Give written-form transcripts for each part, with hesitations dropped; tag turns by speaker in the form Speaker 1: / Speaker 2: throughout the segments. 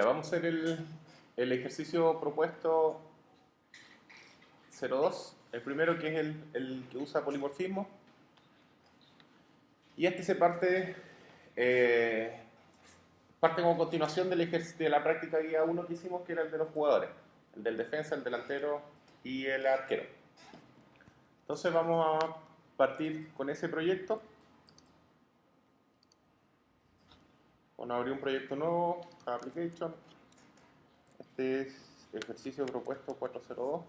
Speaker 1: Ya vamos a hacer el ejercicio propuesto 02, el primero que es el que usa polimorfismo. Y este se parte como continuación de la práctica guía 1 que hicimos, que era el de los jugadores, el del defensa, el delantero y el arquero. Entonces vamos a partir con ese proyecto. Bueno, abrir un proyecto nuevo, Java Application. Este es ejercicio propuesto 402.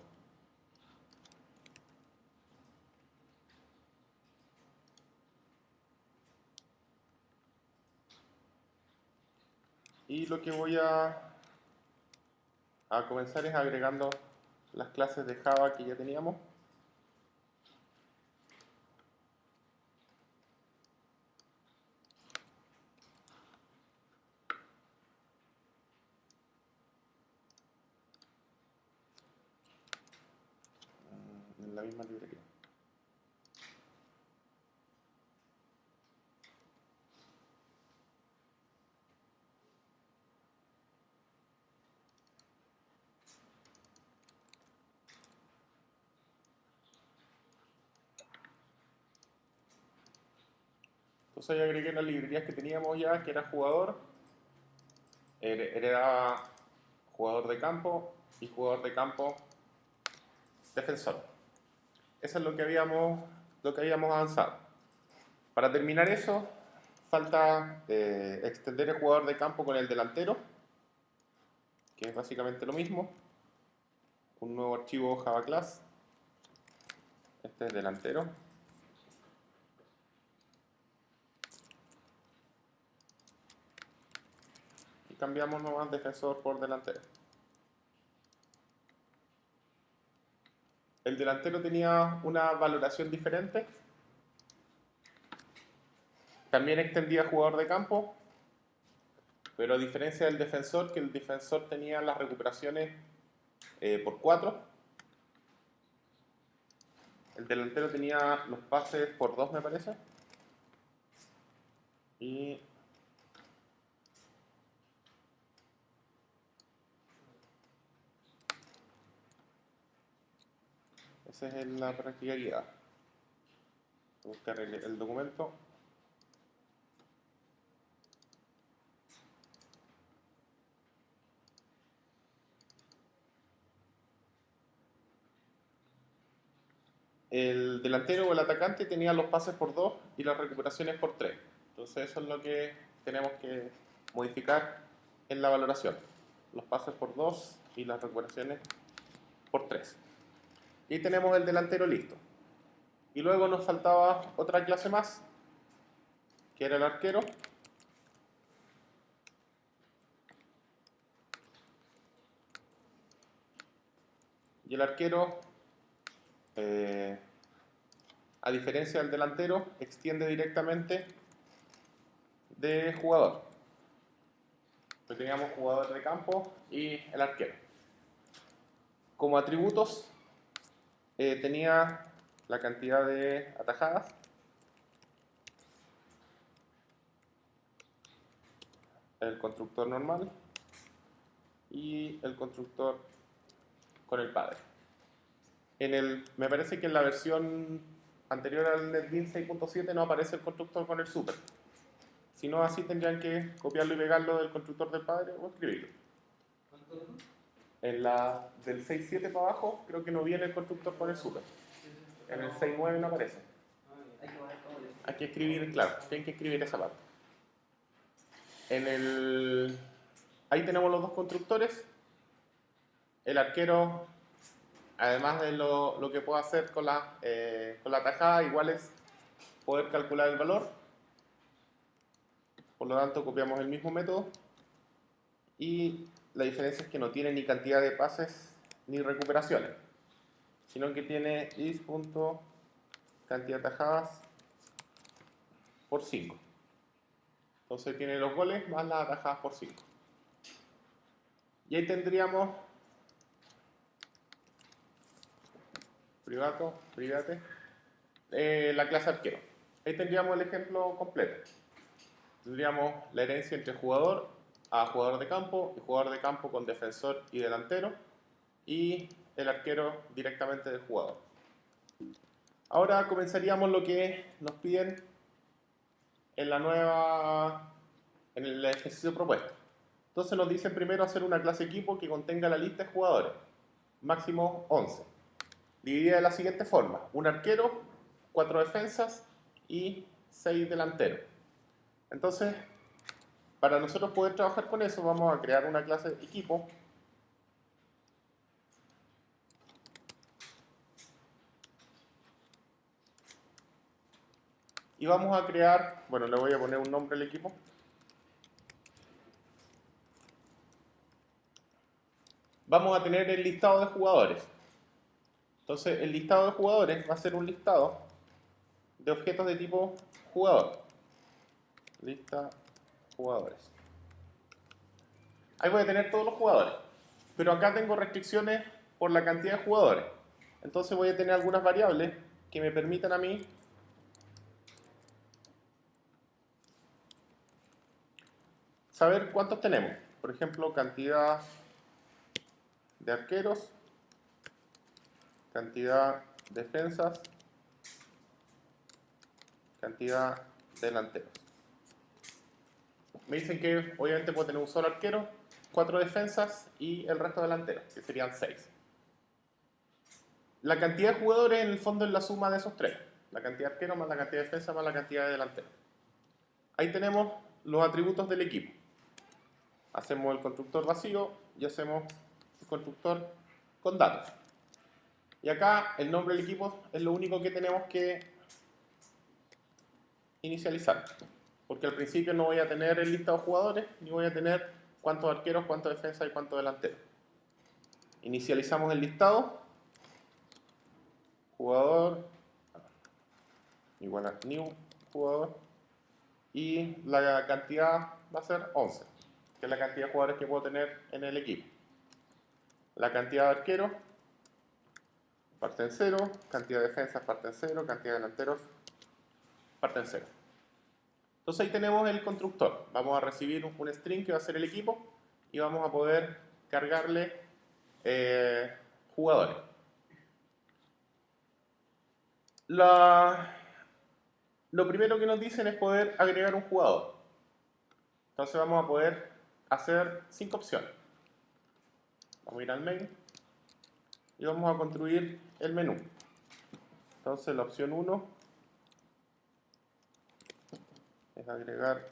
Speaker 1: Y lo que voy a comenzar es agregando las clases de Java que ya teníamos. En la misma librería. Entonces ya agregué las librerías que teníamos ya, que era jugador, heredaba jugador de campo y jugador de campo defensor. Eso es lo que habíamos avanzado. Para terminar eso, falta extender el jugador de campo con el delantero, que es básicamente lo mismo. Un nuevo archivo Java Class. Este es delantero. Y cambiamos nomás defensor por delantero. El delantero tenía una valoración diferente. También extendía jugador de campo, pero a diferencia del defensor, que el defensor tenía las recuperaciones por 4, el delantero tenía los pases por 2, me parece. Y esa es la práctica guiada. Voy a buscar el documento. El delantero o el atacante tenía los pases por 2 y las recuperaciones por 3. Entonces eso es lo que tenemos que modificar en la valoración. Los pases por 2 y las recuperaciones por 3. Y tenemos el delantero listo. Y luego nos faltaba otra clase más, que era el arquero. Y el arquero, a diferencia del delantero, extiende directamente de jugador. Entonces teníamos jugador de campo y el arquero. Como atributos, tenía la cantidad de atajadas, el constructor normal y el constructor con el padre. Me parece que en la versión anterior al NetBeans 6.7 no aparece el constructor con el super. Si no, así tendrían que copiarlo y pegarlo del constructor del padre o escribirlo. En la del 6.7 para abajo creo que no viene el constructor con el super. En el 6.9 no aparece. Hay que escribir, claro, tienen que escribir esa parte. Ahí tenemos los dos constructores. El arquero, además de lo que puedo hacer con la tajada, igual es poder calcular el valor. Por lo tanto, copiamos el mismo método. Y la diferencia es que no tiene ni cantidad de pases ni recuperaciones, sino que tiene is.cantidad de atajadas por 5. Entonces tiene los goles más las atajadas por 5. Y ahí tendríamos private, la clase arquero. Ahí tendríamos el ejemplo completo. Tendríamos la herencia entre jugador a jugador de campo y jugador de campo con defensor y delantero y el arquero directamente del jugador. Ahora comenzaríamos lo que nos piden en el ejercicio propuesto. Entonces nos dicen primero hacer una clase equipo que contenga la lista de jugadores, máximo 11, dividida de la siguiente forma: un arquero, 4 defensas y 6 delanteros. Entonces, para nosotros poder trabajar con eso, vamos a crear una clase equipo y vamos a crear, bueno, le voy a poner un nombre al equipo. Vamos a tener el listado de jugadores. Entonces, el listado de jugadores va a ser un listado de objetos de tipo jugador. Lista jugadores. Ahí voy a tener todos los jugadores, pero acá tengo restricciones por la cantidad de jugadores. Entonces voy a tener algunas variables que me permitan a mí saber cuántos tenemos. Por ejemplo, cantidad de arqueros, cantidad de defensas, cantidad de delanteros. Me dicen que obviamente puedo tener un solo arquero, 4 defensas y el resto delanteros, que serían 6. La cantidad de jugadores en el fondo es la suma de esos tres. La cantidad de arqueros más la cantidad de defensa más la cantidad de delanteros. Ahí tenemos los atributos del equipo. Hacemos el constructor vacío y hacemos el constructor con datos. Y acá el nombre del equipo es lo único que tenemos que inicializar. Porque al principio no voy a tener el listado de jugadores, ni voy a tener cuántos arqueros, cuántos defensas y cuántos delanteros. Inicializamos el listado. Jugador igual a new jugador. Y la cantidad va a ser 11, que es la cantidad de jugadores que puedo tener en el equipo. La cantidad de arqueros parte en 0, cantidad de defensas parte en 0, cantidad de delanteros parte en 0. Entonces ahí tenemos el constructor. Vamos a recibir un string que va a ser el equipo y vamos a poder cargarle jugadores. Lo primero que nos dicen es poder agregar un jugador. Entonces vamos a poder hacer 5 opciones. Vamos a ir al main y vamos a construir el menú. Entonces la opción 1 es agregar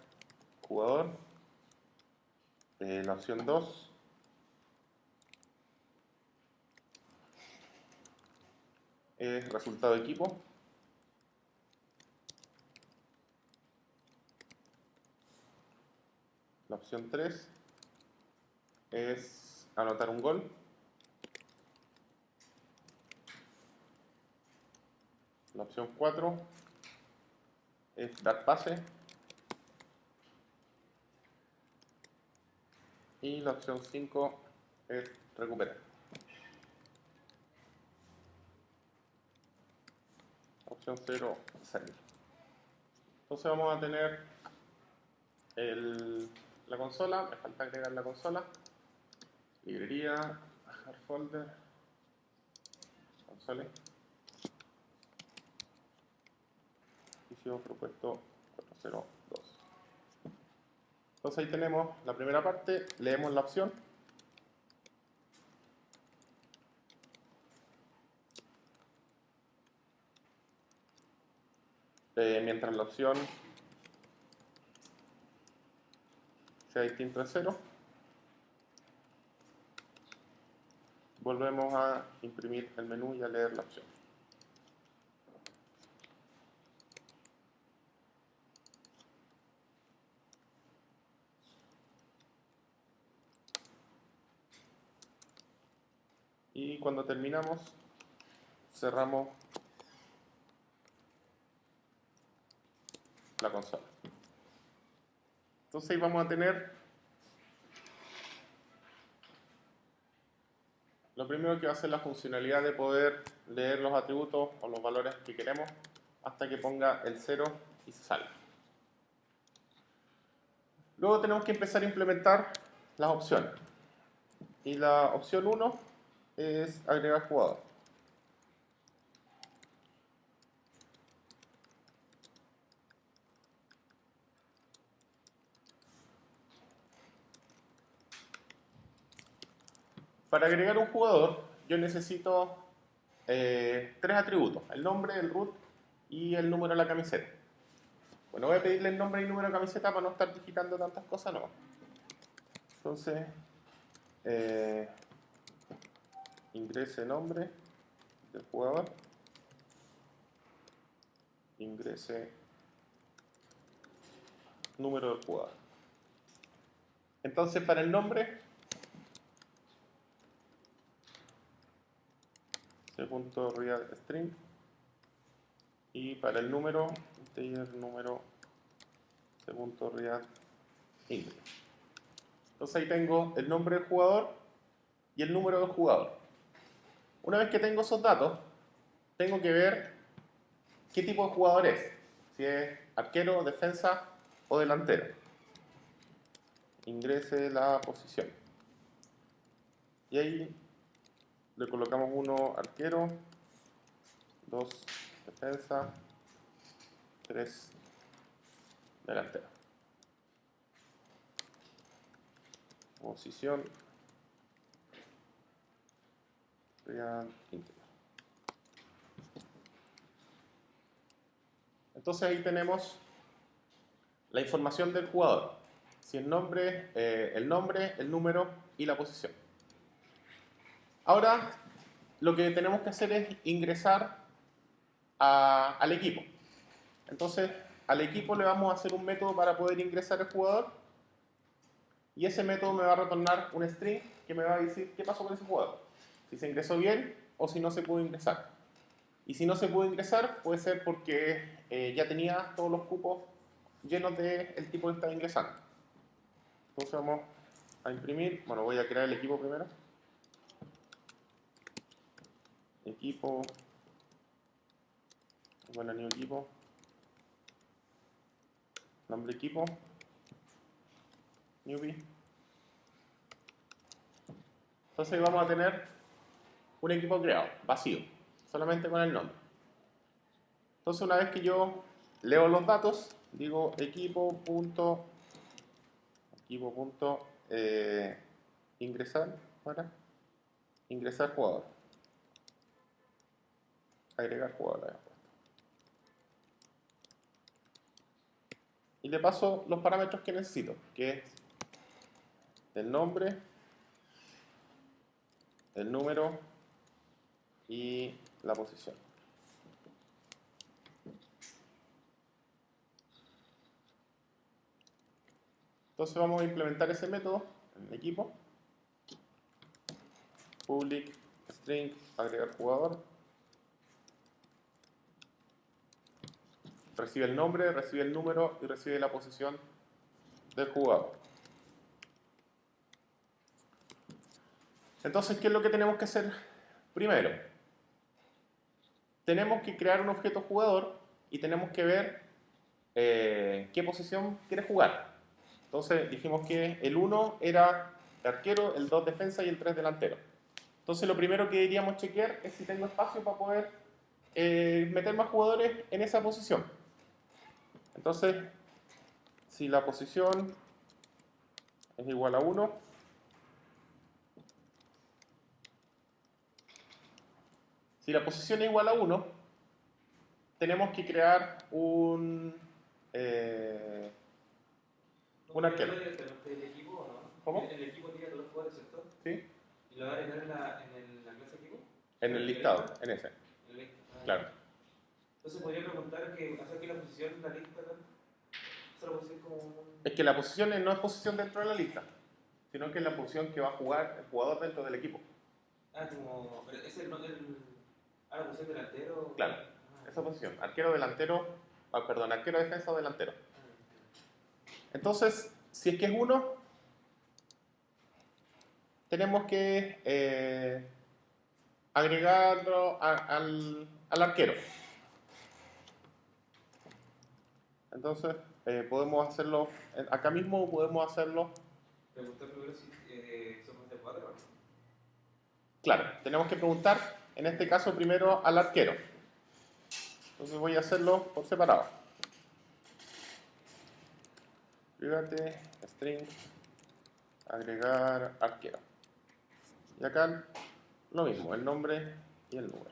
Speaker 1: jugador. La opción 2 es resultado de equipo. La opción 3 es anotar un gol. La opción 4 es dar pase. Y la opción 5 es recuperar. Opción 0, salir. Entonces vamos a tener la consola. Me falta agregar la consola. Librería, hard folder, consola. Ejercicio propuesto 402. Entonces ahí tenemos la primera parte, leemos la opción. Mientras la opción sea distinto de 0, volvemos a imprimir el menú y a leer la opción. Y cuando terminamos, cerramos la consola. Entonces ahí vamos a tener lo primero que va a ser la funcionalidad de poder leer los atributos o los valores que queremos hasta que ponga el 0 y se salga. Luego tenemos que empezar a implementar las opciones. Y la opción 1 es agregar jugador. Para agregar un jugador, yo necesito 3 atributos: el nombre, el root y el número de la camiseta. Bueno, voy a pedirle el nombre y número de camiseta para no estar digitando tantas cosas, no. Entonces, ingrese nombre del jugador, ingrese número del jugador. Entonces, para el nombre, c.readString, y para el número, integer número c.readInteger. Entonces ahí tengo el nombre del jugador y el número del jugador. Una vez que tengo esos datos, tengo que ver qué tipo de jugador es, si es arquero, defensa o delantero. Ingrese la posición. Y ahí le colocamos 1 arquero, 2 defensa, 3 delantero. Posición, íntegra. Entonces ahí tenemos la información del jugador. Si el nombre, el número y la posición. Ahora lo que tenemos que hacer es ingresar al equipo. Entonces al equipo le vamos a hacer un método para poder ingresar al jugador, y ese método me va a retornar un string que me va a decir qué pasó con ese jugador, si se ingresó bien o si no se pudo ingresar. Y si no se pudo ingresar, puede ser porque ya tenía todos los cupos llenos del tipo que estaba ingresando. Entonces vamos a imprimir. Bueno, voy a crear el equipo primero. Equipo. Bueno, new equipo. Nombre equipo. Newbie. Entonces vamos a tener un equipo creado, vacío, solamente con el nombre. Entonces una vez que yo leo los datos, digo ingresar, para ingresar jugador, agregar jugador. Y le paso los parámetros que necesito, que es el nombre, el número y la posición. Entonces vamos a implementar ese método en el equipo. Public string agregar jugador. Recibe el nombre, recibe el número y recibe la posición del jugador. Entonces, ¿qué es lo que tenemos que hacer primero? Tenemos que crear un objeto jugador y tenemos que ver qué posición quiere jugar. Entonces dijimos que el 1 era arquero, el 2 defensa y el 3 delantero. Entonces lo primero que deberíamos chequear es si tengo espacio para poder meter más jugadores en esa posición. Entonces, si la posición es igual a 1, si la posición es igual a 1, tenemos que crear un arquero.
Speaker 2: ¿El equipo o no?
Speaker 1: ¿Cómo?
Speaker 2: El equipo tiene todos los jugadores, ¿cierto?
Speaker 1: ¿Sí?
Speaker 2: ¿Y lo va a agregar en la clase equipo?
Speaker 1: En el listado, en ese.
Speaker 2: En el lista.
Speaker 1: Claro.
Speaker 2: Entonces podría preguntar que hacer que la posición en la lista solo puede ser como...
Speaker 1: Es que la posición no es posición dentro de la lista, sino que es la posición que va a jugar el jugador dentro del equipo.
Speaker 2: Ah, como... Pero es la posición delantero...
Speaker 1: Claro, esa posición. Arquero, delantero, arquero, defensa o delantero. Entonces, si es que es 1, tenemos que agregarlo al arquero. Entonces, podemos hacerlo, acá mismo podemos hacerlo.
Speaker 2: Preguntar primero si somos de 4 o no.
Speaker 1: Claro, tenemos que preguntar, en este caso, primero al arquero. Entonces voy a hacerlo por separado. Private, string, agregar arquero. Y acá lo mismo, el nombre y el número.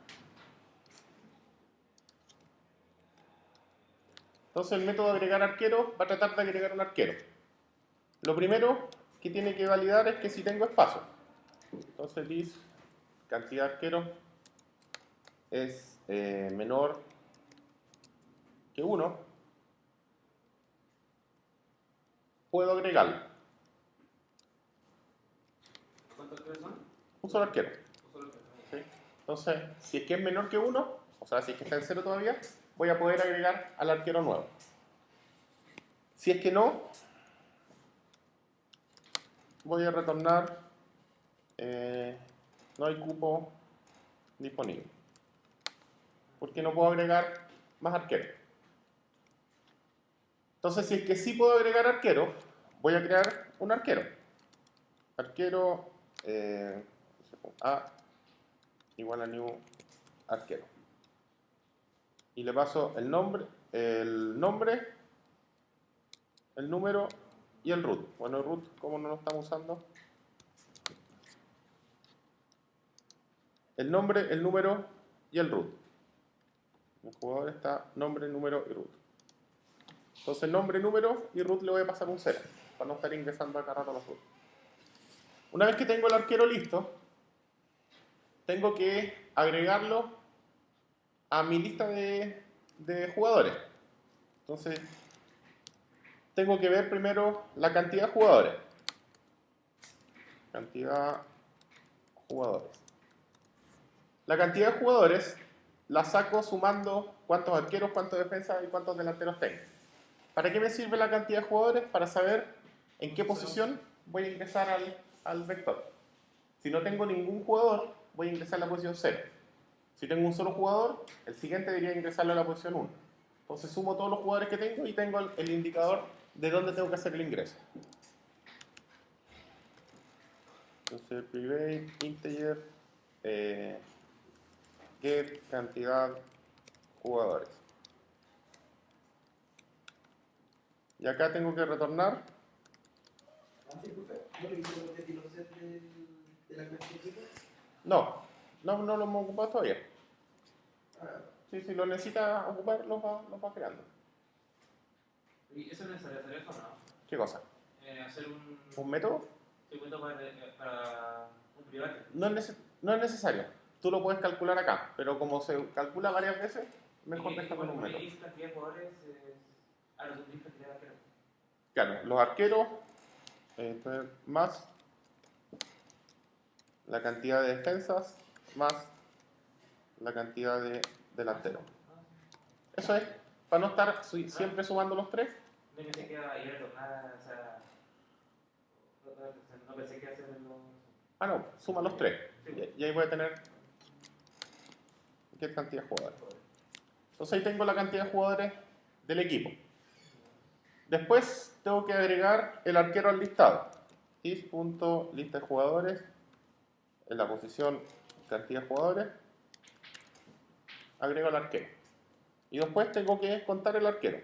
Speaker 1: Entonces el método agregar arquero va a tratar de agregar un arquero. Lo primero que tiene que validar es que si tengo espacio. Entonces this cantidad de arquero es menor que 1. Puedo agregarlo.
Speaker 2: ¿Cuántos arqueros son?
Speaker 1: Un solo arquero.
Speaker 2: Un solo arquero.
Speaker 1: ¿Sí? Entonces, si es que es menor que 1, o sea, si es que está en 0 todavía, voy a poder agregar al arquero nuevo. Si es que no, voy a retornar no hay cupo disponible. Porque no puedo agregar más arqueros. Entonces, si es que sí puedo agregar arquero, voy a crear un arquero. Arquero A igual a new arquero. Y le paso el nombre, el número y el root. Bueno, el root, como no lo estamos usando, el nombre, el número y el root. El jugador está nombre, número y root. Entonces, nombre, número y root le voy a pasar un 0 para no estar ingresando acá rato los root. Una vez que tengo el arquero listo, tengo que agregarlo a mi lista de jugadores. Entonces, tengo que ver primero la cantidad de jugadores. Cantidad de jugadores. La cantidad de jugadores la saco sumando cuántos arqueros, cuántos defensas y cuántos delanteros tengo. ¿Para qué me sirve la cantidad de jugadores? Para saber en qué posición voy a ingresar al vector. Si no tengo ningún jugador, voy a ingresar a la posición 0. Si tengo un solo jugador, el siguiente debería ingresarlo a la posición 1. Entonces sumo todos los jugadores que tengo y tengo el indicador de dónde tengo que hacer el ingreso. Entonces, private integer get cantidad jugadores. Y acá tengo que retornar. No lo hemos ocupado todavía. Sí, si lo necesita ocupar, lo va creando.
Speaker 2: ¿Y eso es necesario hacer eso o no?
Speaker 1: ¿Qué cosa?
Speaker 2: Hacer
Speaker 1: ¿Un método?
Speaker 2: un método para un private.
Speaker 1: No es necesario. Tú lo puedes calcular acá, pero como se calcula varias veces, mejor dejarlo en un método.
Speaker 2: ¿Y cantidad de jugadores? Los cantidad de arqueros.
Speaker 1: Claro, los arqueros más la cantidad de defensas más la cantidad de delanteros. Eso es, para no estar siempre sumando los tres.
Speaker 2: No pensé que iba a retornar, o sea, no pensé que iba a hacer los...
Speaker 1: Ah, no, suma los tres. Y ahí voy a tener qué cantidad de jugadores. Entonces ahí tengo la cantidad de jugadores del equipo. Después tengo que agregar el arquero al listado. Is.lista de jugadores. En la posición cantidad de jugadores. Agrego el arquero. Y después tengo que contar el arquero.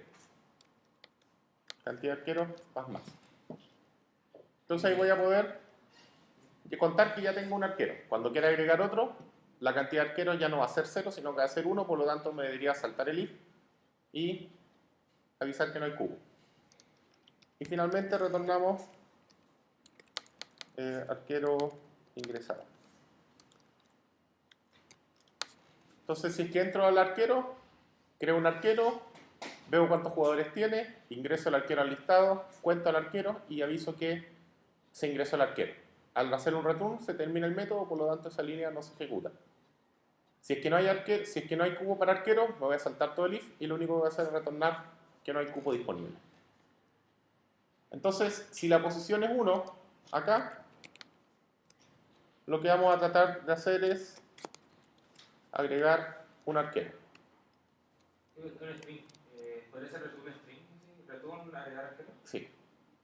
Speaker 1: Cantidad de arqueros más. Entonces ahí voy a poder contar que ya tengo un arquero. Cuando quiera agregar otro, la cantidad de arqueros ya no va a ser 0, sino que va a ser 1, por lo tanto me debería saltar el if y avisar que no hay cubo. Y finalmente retornamos arquero ingresado. Entonces, si es que entro al arquero, creo un arquero, veo cuántos jugadores tiene, ingreso al arquero al listado, cuento al arquero y aviso que se ingresó al arquero. Al hacer un return se termina el método, por lo tanto esa línea no se ejecuta. Si es que no hay cubo para arquero, me voy a saltar todo el if y lo único que voy a hacer es retornar que no hay cupo disponible. Entonces, si la posición es 1, acá, lo que vamos a tratar de hacer es agregar un arquero.
Speaker 2: Un string. ¿Podría ser resumen string?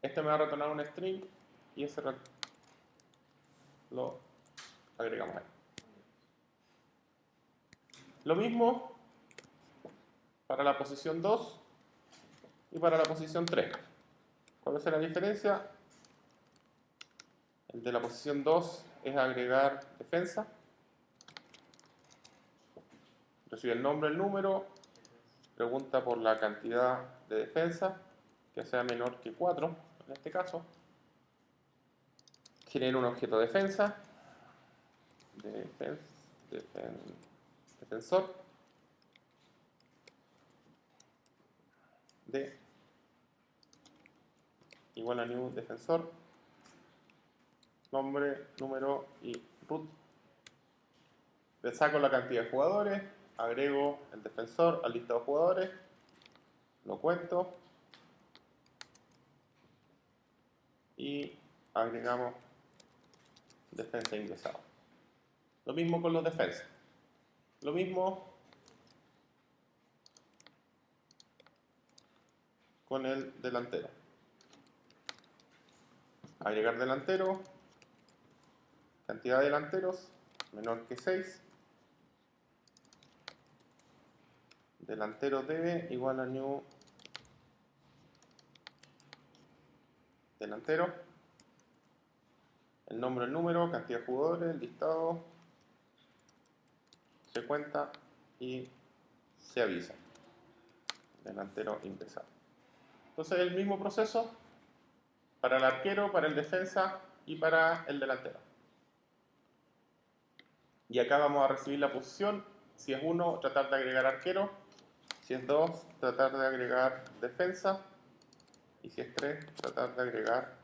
Speaker 1: Este me va a retornar un string y ese lo agregamos ahí. Lo mismo para la posición 2 y para la posición 3. ¿Cuál es la diferencia? El de la posición 2 es agregar defensa. Recibe el nombre, el número, pregunta por la cantidad de defensa, que sea menor que 4, en este caso. Genera un objeto defensa, defensor, de igual a new defensor, nombre, número y root. Le saco la cantidad de jugadores, agrego el defensor al listado de jugadores, lo cuento y agregamos defensa ingresado. Lo mismo con los defensas. Lo mismo con el delantero. Agregar delantero, cantidad de delanteros menor que 6. Delantero debe igual a new delantero. El nombre, el número, cantidad de jugadores, el listado, se cuenta y se avisa. Delantero ingresado. Entonces el mismo proceso para el arquero, para el defensa y para el delantero. Y acá vamos a recibir la posición. Si es 1, tratar de agregar arquero. Si es 2, tratar de agregar defensa. Y si es 3, tratar de agregar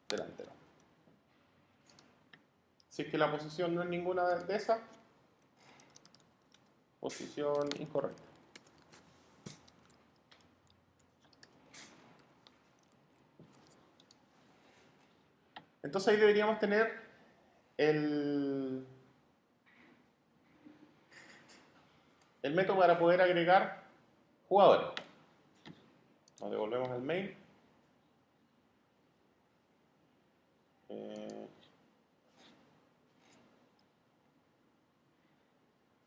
Speaker 1: delantero. Si es que la posición no es ninguna de esas, posición incorrecta. Entonces ahí deberíamos tener el método para poder agregar jugadores. Nos devolvemos al main.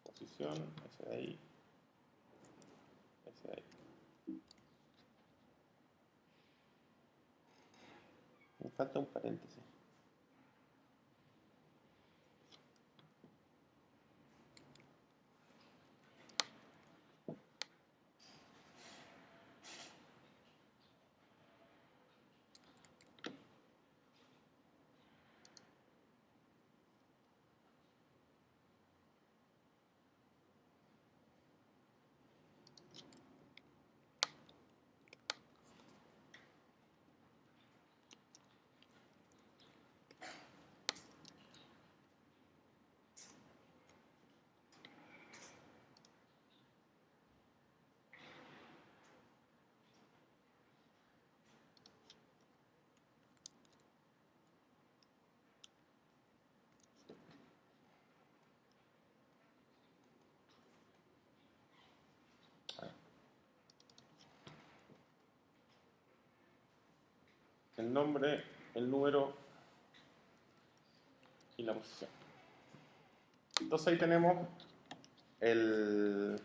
Speaker 1: Posición, ese de ahí. Ese de ahí. Me falta un paréntesis. El nombre, el número y la posición. Entonces ahí tenemos el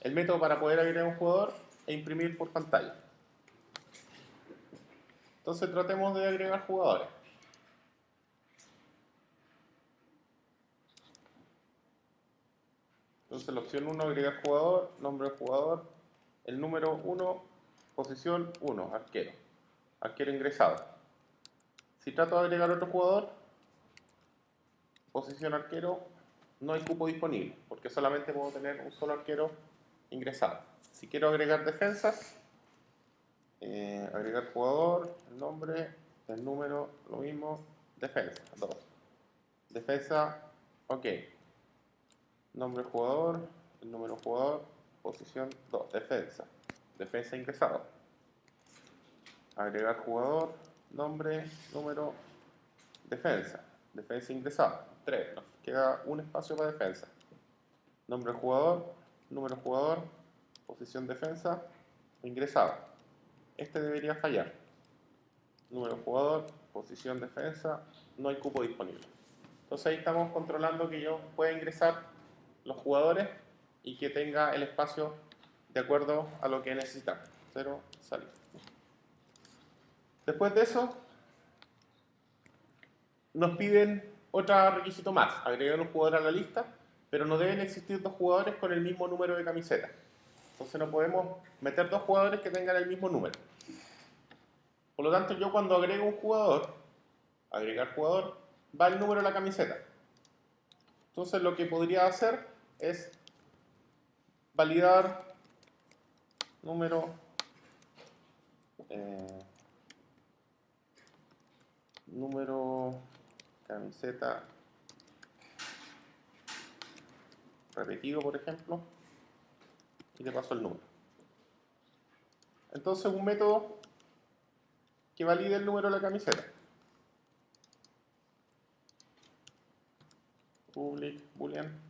Speaker 1: método para poder agregar un jugador e imprimir por pantalla. Entonces tratemos de agregar jugadores. Entonces la opción 1, agregar jugador, nombre del jugador, el número 1, posición 1, arquero. Arquero ingresado. Si trato de agregar otro jugador, posición arquero, no hay cupo disponible, porque solamente puedo tener un solo arquero ingresado. Si quiero agregar defensas, agregar jugador, el nombre, el número, lo mismo, defensa, 2. Defensa, ok. Nombre jugador, el número jugador, posición 2, defensa. Defensa ingresado. Agregar jugador, nombre, número, defensa. Defensa ingresado, 3. Nos queda un espacio para defensa. Nombre jugador, número jugador, posición defensa, ingresado. este debería fallar. Número de jugador, posición defensa, no hay cupo disponible. Entonces ahí estamos controlando que yo pueda ingresar los jugadores y que tenga el espacio de acuerdo a lo que necesitamos. 0, salir. Después de eso, nos piden otro requisito más, agregar un jugador a la lista, pero no deben existir dos jugadores con el mismo número de camiseta. Entonces no podemos meter dos jugadores que tengan el mismo número. Por lo tanto, yo cuando agrego un jugador, agregar jugador, va el número de la camiseta. Entonces lo que podría hacer es validar número camiseta repetido, por ejemplo, y le paso el número. Entonces un método que valide el número de la camiseta. Public boolean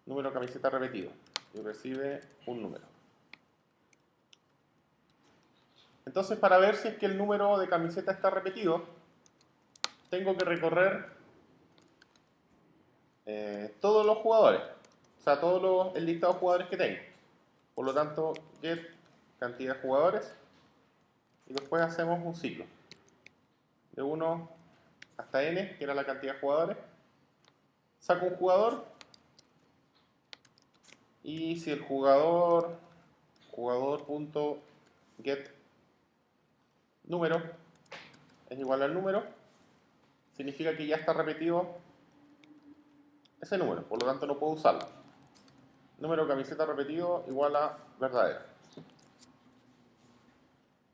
Speaker 1: número camiseta repetido y recibe un número. Entonces, para ver si es que el número de camiseta está repetido, tengo que recorrer todos los jugadores, o sea, el listado de jugadores que tengo. Por lo tanto, get cantidad de jugadores y después hacemos un ciclo de 1 hasta n, que era la cantidad de jugadores. Saco un jugador y si el jugador.get número es igual al número, significa que ya está repetido ese número, por lo tanto no puedo usarlo. Número de camiseta repetido igual a verdadero.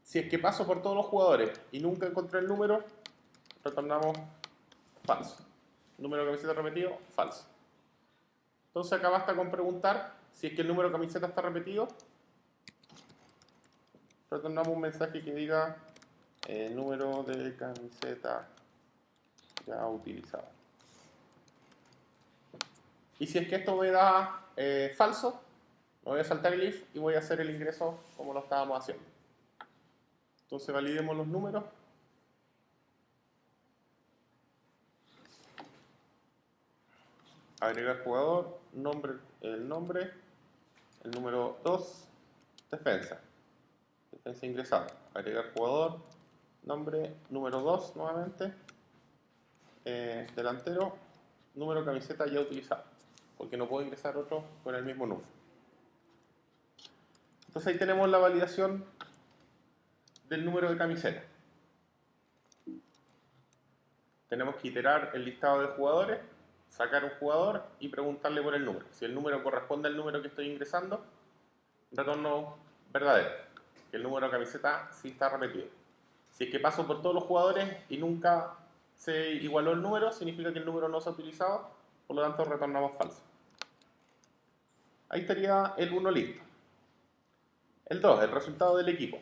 Speaker 1: Si es que paso por todos los jugadores y nunca encontré el número, retornamos falso. Número de camiseta repetido, falso. Entonces acá basta con preguntar si es que el número de camiseta está repetido. Retornamos un mensaje que diga número de camiseta ya utilizado. Y si es que esto me da falso, me voy a saltar el if y voy a hacer el ingreso como lo estábamos haciendo. Entonces validemos los números. Agregar jugador, el nombre, el número 2, defensa ingresada. Agregar jugador, nombre, número 2 nuevamente, delantero, número camiseta ya utilizado, porque no puedo ingresar otro con el mismo número. Entonces ahí tenemos la validación del número de camiseta. Tenemos que iterar el listado de jugadores, sacar un jugador y preguntarle por el número. Si el número corresponde al número que estoy ingresando, retorno verdadero, que el número de camiseta sí está repetido. Si es que paso por todos los jugadores y nunca se igualó el número, significa que el número no se ha utilizado, por lo tanto retornamos falso. Ahí estaría el 1 listo. El 2, el resultado del equipo.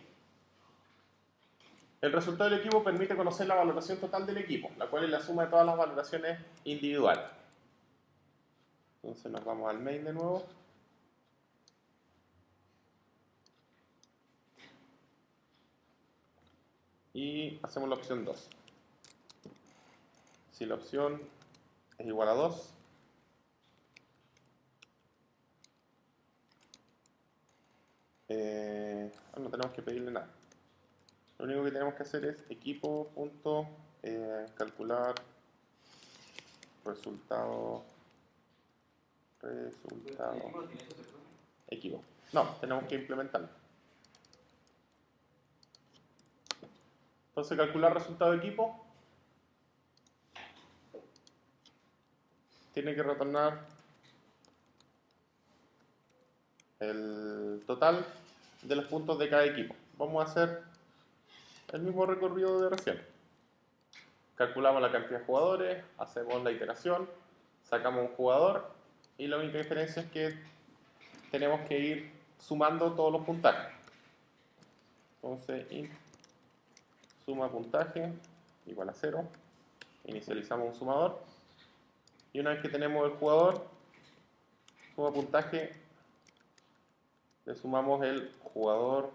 Speaker 1: El resultado del equipo permite conocer la valoración total del equipo, la cual es la suma de todas las valoraciones individuales. Entonces nos vamos al main de nuevo. Y hacemos la opción 2. Si la opción es igual a 2, no tenemos que pedirle nada. Lo único que tenemos que hacer es equipo.calcular resultado equipo. No, tenemos que implementarlo. Entonces calcular resultado de equipo tiene que retornar el total de los puntos de cada equipo. Vamos a hacer el mismo recorrido de recién. Calculamos la cantidad de jugadores, hacemos la iteración, sacamos un jugador y la única diferencia es que tenemos que ir sumando todos los puntajes. Entonces, int suma puntaje igual a 0. Inicializamos un sumador. Y una vez que tenemos el jugador, suma puntaje, le sumamos el jugador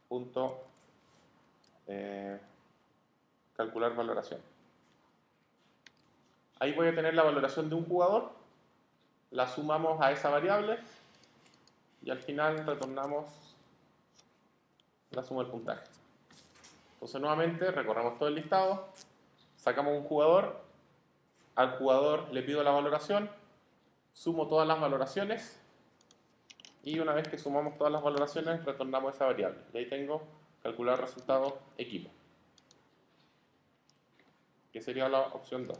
Speaker 1: punto calcular valoración. Ahí voy a tener la valoración de un jugador, la sumamos a esa variable y al final retornamos la suma del puntaje. Entonces nuevamente recorremos todo el listado, sacamos un jugador, al jugador le pido la valoración, sumo todas las valoraciones y una vez que sumamos todas las valoraciones retornamos esa variable. Y ahí tengo calcular resultado equipo, que sería la opción 2.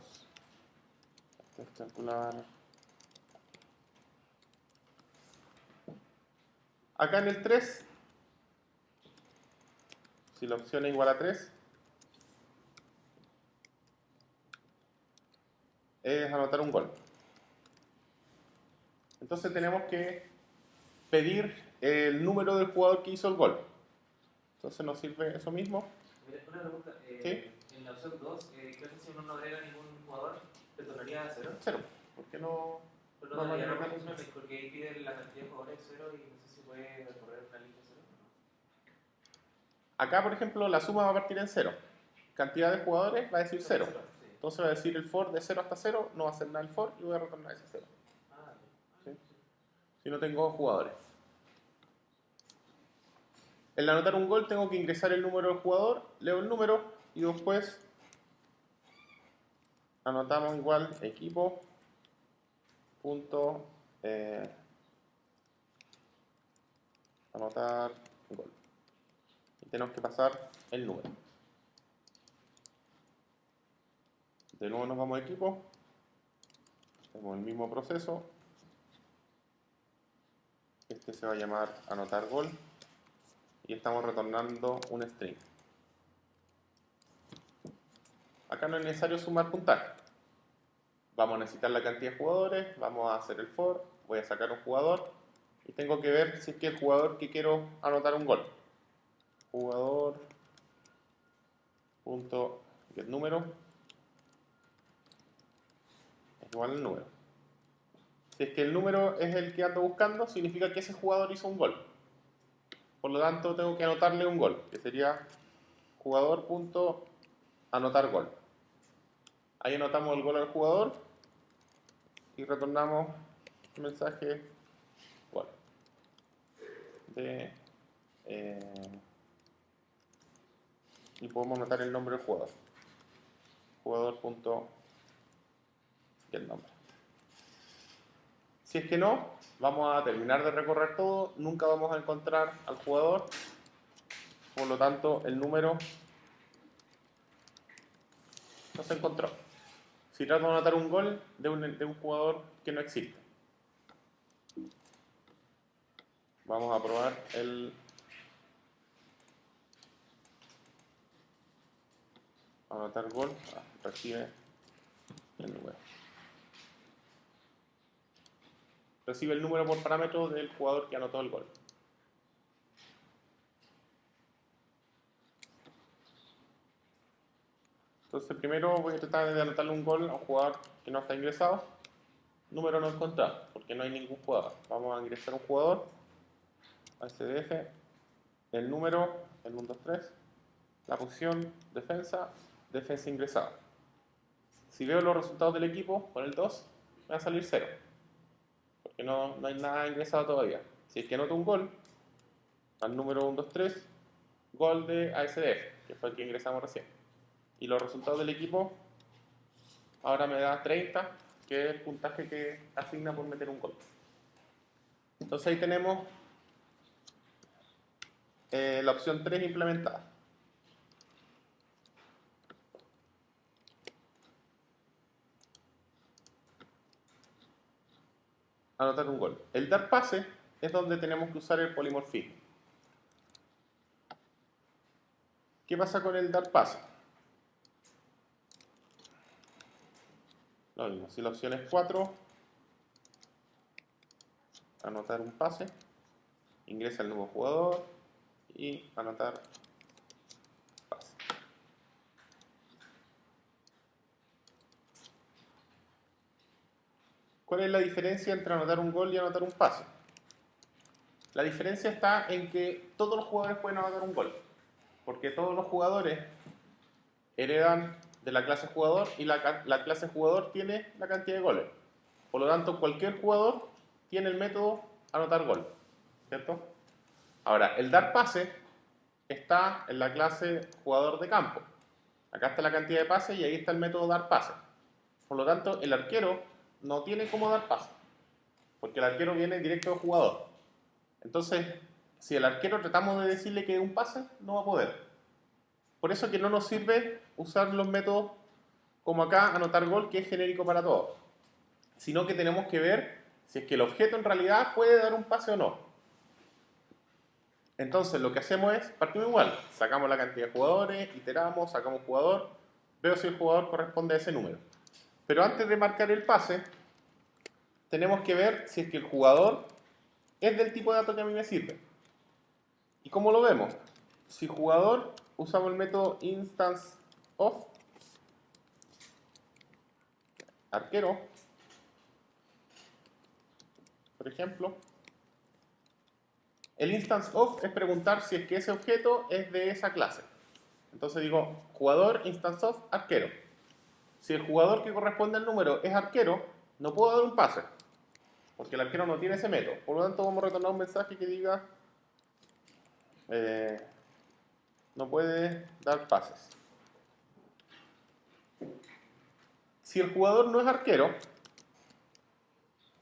Speaker 1: Calcular. Acá en el 3, si la opción es igual a 3, es anotar un gol. Entonces tenemos que pedir el número del jugador que hizo el gol. Entonces nos sirve eso mismo.
Speaker 2: Una pregunta.
Speaker 1: ¿Sí?
Speaker 2: En la opción 2, ¿qué pasa si uno no agrega ningún jugador? ¿Retornaría a 0?
Speaker 1: 0. ¿Por qué no?
Speaker 2: Pero
Speaker 1: No,
Speaker 2: no, ya
Speaker 1: no,
Speaker 2: no,
Speaker 1: no.
Speaker 2: porque ahí pide la cantidad de jugadores 0 y no sé si puede recorrer una lista 0.
Speaker 1: Acá, por ejemplo, la suma va a partir en 0. Cantidad de jugadores va a decir 0.
Speaker 2: Sí.
Speaker 1: Entonces va a decir el for de 0 hasta 0, no va a hacer nada el for y voy a retornar ese 0. ¿Sí? Si no tengo jugadores. En anotar un gol tengo que ingresar el número del jugador, leo el número y después anotamos igual equipo punto anotar gol. Y tenemos que pasar el número. De nuevo nos vamos a equipo, hacemos el mismo proceso. Este se va a llamar anotar gol y estamos retornando un string. Acá no es necesario sumar puntaje. Vamos a necesitar la cantidad de jugadores, vamos a hacer el for, voy a sacar un jugador y tengo que ver si es que el jugador que quiero anotar un gol. Jugador punto get número es igual al número. Si es que el número es el que ando buscando, significa que ese jugador hizo un gol. Por lo tanto, tengo que anotarle un gol, que sería jugador punto anotar gol. Ahí anotamos el gol al jugador y retornamos un mensaje gol de y podemos anotar el nombre del jugador. Jugador.getNombre. nombre. Si es que no, vamos a terminar de recorrer todo, nunca vamos a encontrar al jugador, por lo tanto el número no se encontró. Si trato de anotar un gol de un jugador que no existe. Vamos a probar el anotar gol, recibe el número. Recibe el número por parámetro del jugador que anotó el gol. Entonces primero voy a tratar de anotarle un gol a un jugador que no está ingresado. Número no encontrado, porque no hay ningún jugador. Vamos a ingresar un jugador, ASDF, el número, el 1, 2, 3, la posición, defensa, defensa ingresada. Si veo los resultados del equipo con el 2, me va a salir 0, porque no hay nada ingresado todavía. Si es que anoto un gol, al número 1, 2, 3, gol de ASDF, que fue el que ingresamos recién. Y los resultados del equipo ahora me da 30, que es el puntaje que asigna por meter un gol. Entonces ahí tenemos la opción 3 implementada. Anotar un gol. El dar pase es donde tenemos que usar el polimorfismo. ¿Qué pasa con el dar pase? Lo mismo, si la opción es 4, anotar un pase, ingresa el nuevo jugador y anotar pase. ¿Cuál es la diferencia entre anotar un gol y anotar un pase? La diferencia está en que todos los jugadores pueden anotar un gol. Porque todos los jugadores heredan de la clase jugador y la clase jugador tiene la cantidad de goles. Por lo tanto, cualquier jugador tiene el método anotar gol. ¿Cierto? Ahora, el dar pase está en la clase jugador de campo. Acá está la cantidad de pases y ahí está el método dar pase. Por lo tanto, el arquero no tiene cómo dar pase. Porque el arquero viene directo del jugador. Entonces, si el arquero tratamos de decirle que dé un pase, no va a poder. Por eso que no nos sirve usar los métodos como acá, anotar gol, que es genérico para todos. Sino que tenemos que ver si es que el objeto en realidad puede dar un pase o no. Entonces lo que hacemos es, partimos igual, sacamos la cantidad de jugadores, iteramos, sacamos jugador, veo si el jugador corresponde a ese número. Pero antes de marcar el pase, tenemos que ver si es que el jugador es del tipo de dato que a mí me sirve. ¿Y cómo lo vemos? Si jugador, usamos el método instance of arquero, por ejemplo. El instance of es preguntar si es que ese objeto es de esa clase. Entonces digo, jugador instance of arquero. Si el jugador que corresponde al número es arquero, no puedo dar un pase, porque el arquero no tiene ese método. Por lo tanto, vamos a retornar un mensaje que diga no puede dar pases. Si el jugador no es arquero,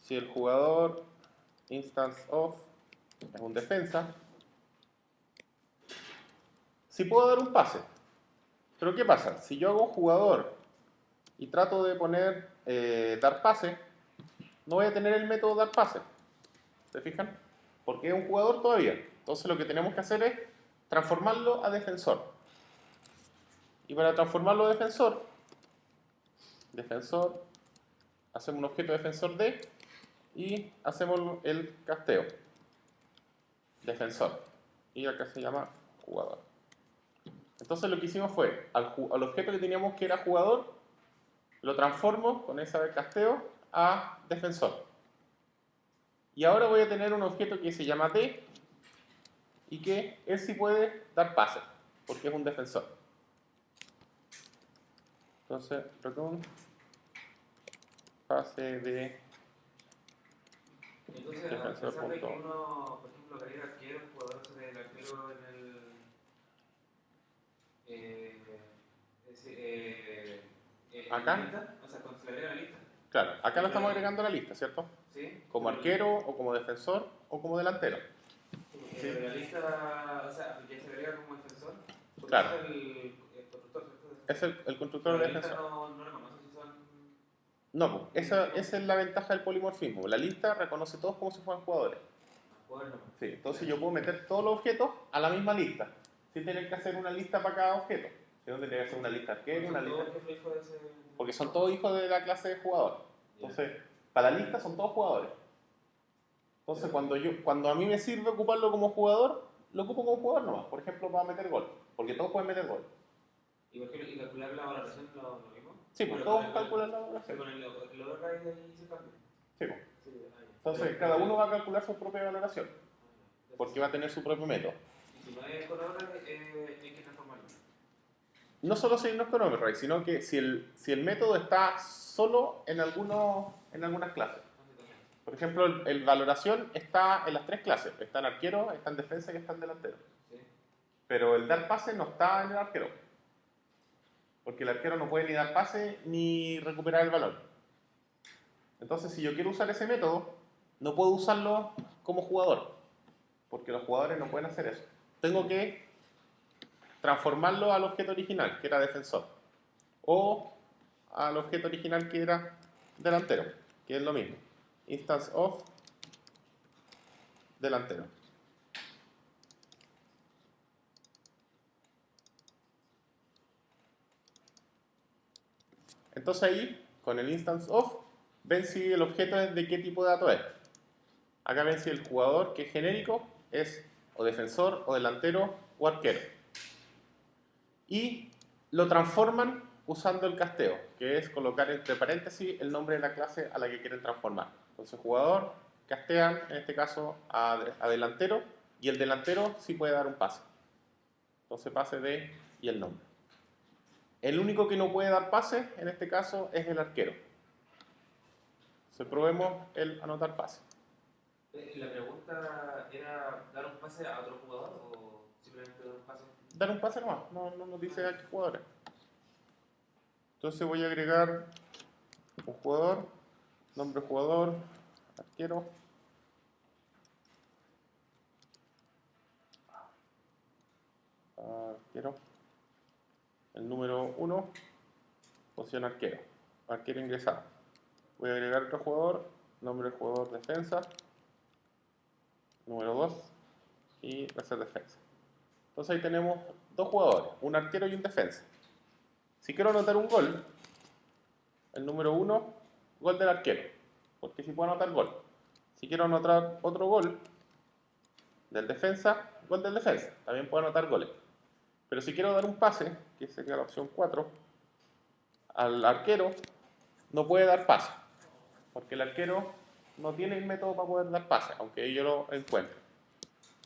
Speaker 1: si el jugador instance of es un defensa, sí puedo dar un pase. Pero ¿qué pasa? Si yo hago jugador y trato de poner dar pase, no voy a tener el método dar pase. ¿Se fijan? Porque es un jugador todavía. Entonces lo que tenemos que hacer es transformarlo a defensor. Y para transformarlo a defensor, hacemos un objeto defensor de y hacemos el casteo. Defensor. Y acá se llama jugador. Entonces lo que hicimos fue, al objeto que teníamos que era jugador, lo transformo con ese casteo a defensor. Y ahora voy a tener un objeto que se llama D y que él sí puede dar pase, porque es un defensor. Entonces, return pase de
Speaker 2: Entonces, a
Speaker 1: defensor.
Speaker 2: pesar de que uno, por ejemplo, quería arquero, el jugador se ve el arquero en
Speaker 1: acá.
Speaker 2: la lista, o sea, cuando se le agrega la lista.
Speaker 1: Claro, acá lo estamos agregando a la lista, ¿cierto?
Speaker 2: Sí.
Speaker 1: Como arquero, o como defensor, o como delantero.
Speaker 2: Sí. La lista, o sea, ya se agrega como defensor.
Speaker 1: Claro.
Speaker 2: Es el constructor, ¿cierto?
Speaker 1: Es el constructor de defensor.
Speaker 2: No reconoce si son.
Speaker 1: No, esa es la ventaja del polimorfismo. La lista reconoce todos como si fueran jugadores.
Speaker 2: Bueno.
Speaker 1: Sí, entonces yo puedo meter todos los objetos a la misma lista, sin tener que hacer una lista para cada objeto. Si no tendría que hacer una lista arquero, una lista. Porque son todos hijos de la clase de jugador. Entonces, para la lista son todos jugadores. Entonces, cuando a mí me sirve ocuparlo como jugador, lo ocupo como jugador nomás. Por ejemplo, para meter gol. Porque todos pueden meter gol.
Speaker 2: ¿Y calcular la valoración lo mismo?
Speaker 1: Sí, pues todos calculan la valoración.
Speaker 2: Con el override de ahí se cambia.
Speaker 1: Sí, pues. Entonces, cada uno va a calcular su propia valoración. Porque va a tener su propio método.
Speaker 2: Y si no es con override, hay que transformarlo.
Speaker 1: No solo si no es con override, sino que si el método está solo en algunas clases. Por ejemplo, el valoración está en las tres clases. Está en arquero, está en defensa y está en delantero.
Speaker 2: Sí.
Speaker 1: Pero el dar pase no está en el arquero. Porque el arquero no puede ni dar pase ni recuperar el balón. Entonces, si yo quiero usar ese método, no puedo usarlo como jugador. Porque los jugadores no pueden hacer eso. Tengo que transformarlo al objeto original, que era defensor. O al objeto original que era delantero, que es lo mismo. Instance of delantero. Entonces ahí, con el instance of, ven si el objeto es de qué tipo de dato es. Acá ven si el jugador, que es genérico, es o defensor, o delantero, o arquero. Y lo transforman usando el casteo, que es colocar entre paréntesis el nombre de la clase a la que quieren transformar. Entonces, jugador, castean, en este caso, a delantero, y el delantero sí puede dar un pase. Entonces pase de y el nombre. El único que no puede dar pase, en este caso, es el arquero. Entonces probemos el anotar pase.
Speaker 2: ¿La pregunta era dar un pase a otro jugador o simplemente dar un pase?
Speaker 1: Dar un pase nomás, no nos dice a qué jugadores. Entonces voy a agregar un jugador, nombre jugador, arquero. Arquero. El número 1, posición arquero. Arquero ingresado. Voy a agregar otro jugador, nombre jugador defensa. Número 2 y va a ser defensa. Entonces ahí tenemos dos jugadores, un arquero y un defensa. Si quiero anotar un gol, el número 1, gol del arquero, porque si puedo anotar gol. Si quiero anotar otro gol del defensa, gol del defensa, también puedo anotar goles. Pero si quiero dar un pase, que sería la opción 4, al arquero no puede dar pase, porque el arquero no tiene el método para poder dar pase, aunque yo lo encuentre.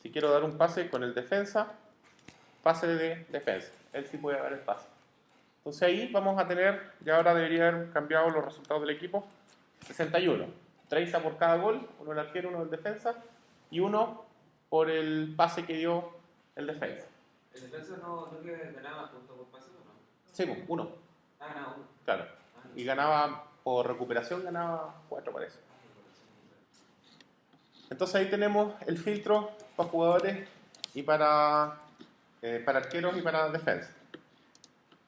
Speaker 1: Si quiero dar un pase con el defensa, pase de defensa, él sí puede dar el pase. Entonces ahí vamos a tener, ya ahora debería haber cambiado los resultados del equipo, 61. 30 por cada gol, uno del arquero, uno del defensa, y uno por el pase que dio el defensa.
Speaker 2: ¿El defensa no que ganaba punto por pase o no?
Speaker 1: Sí, pues, uno.
Speaker 2: Ganaba uno.
Speaker 1: Claro. Y ganaba, por recuperación ganaba 4 parece. Entonces ahí tenemos el filtro para jugadores y para arqueros y para defensa.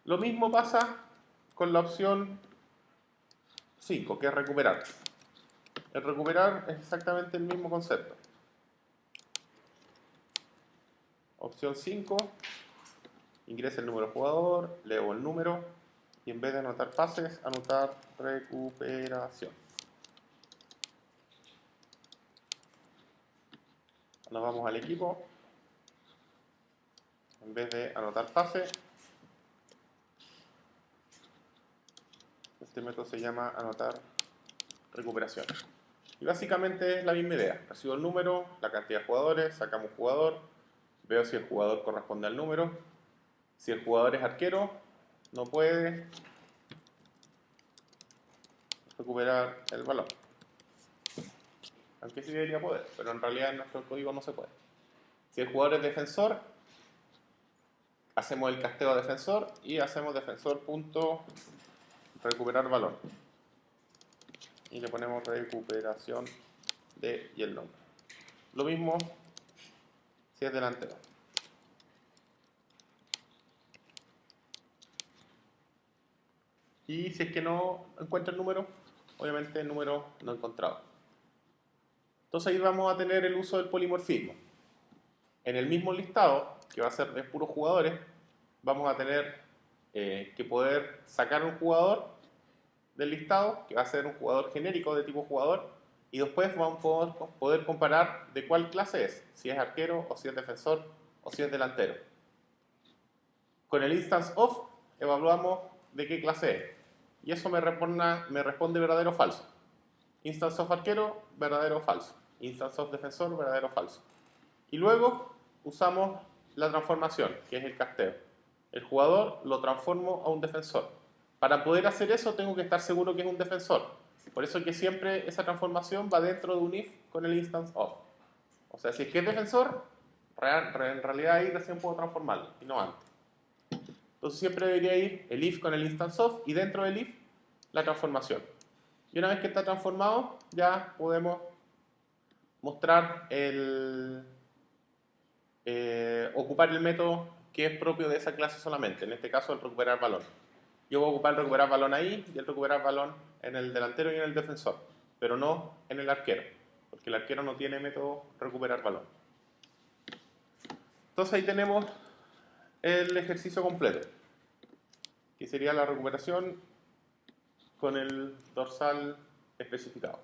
Speaker 1: Lo mismo pasa con la opción 5, que es recuperar. El recuperar es exactamente el mismo concepto. Opción 5, ingresa el número de jugador, leo el número y en vez de anotar pases, anotar recuperación. Nos vamos al equipo. En vez de anotar pase, este método se llama anotar recuperación. Y básicamente es la misma idea. Recibo el número, la cantidad de jugadores, sacamos un jugador, veo si el jugador corresponde al número. Si el jugador es arquero, no puede recuperar el balón. Aunque sí debería poder, pero en realidad en nuestro código no se puede. Si el jugador es defensor, hacemos el casteo a defensor y hacemos defensor.recuperar balón. Y le ponemos recuperación de y el nombre. Lo mismo si es delantero. Y si es que no encuentra el número, obviamente el número no encontrado. Entonces ahí vamos a tener el uso del polimorfismo. En el mismo listado, que va a ser de puros jugadores, vamos a tener que poder sacar un jugador del listado, que va a ser un jugador genérico de tipo jugador, y después vamos a poder comparar de cuál clase es, si es arquero, o si es defensor, o si es delantero. Con el instance of evaluamos de qué clase es, y eso me responde verdadero o falso. Instance of arquero, verdadero o falso. Instance of defensor, verdadero o falso. Y luego usamos la transformación, que es el casteo. El jugador lo transformo a un defensor. Para poder hacer eso tengo que estar seguro que es un defensor. Por eso que siempre esa transformación va dentro de un if con el instance of. O sea, si es que es defensor, en realidad ahí recién puedo transformarlo, y no antes. Entonces siempre debería ir el if con el instance of y dentro del if la transformación. Y una vez que está transformado, ya podemos mostrar ocupar el método que es propio de esa clase solamente, en este caso el recuperar balón. Yo voy a ocupar el recuperar balón ahí y el recuperar balón en el delantero y en el defensor, pero no en el arquero, porque el arquero no tiene método recuperar balón. Entonces ahí tenemos el ejercicio completo, que sería la recuperación con el dorsal especificado.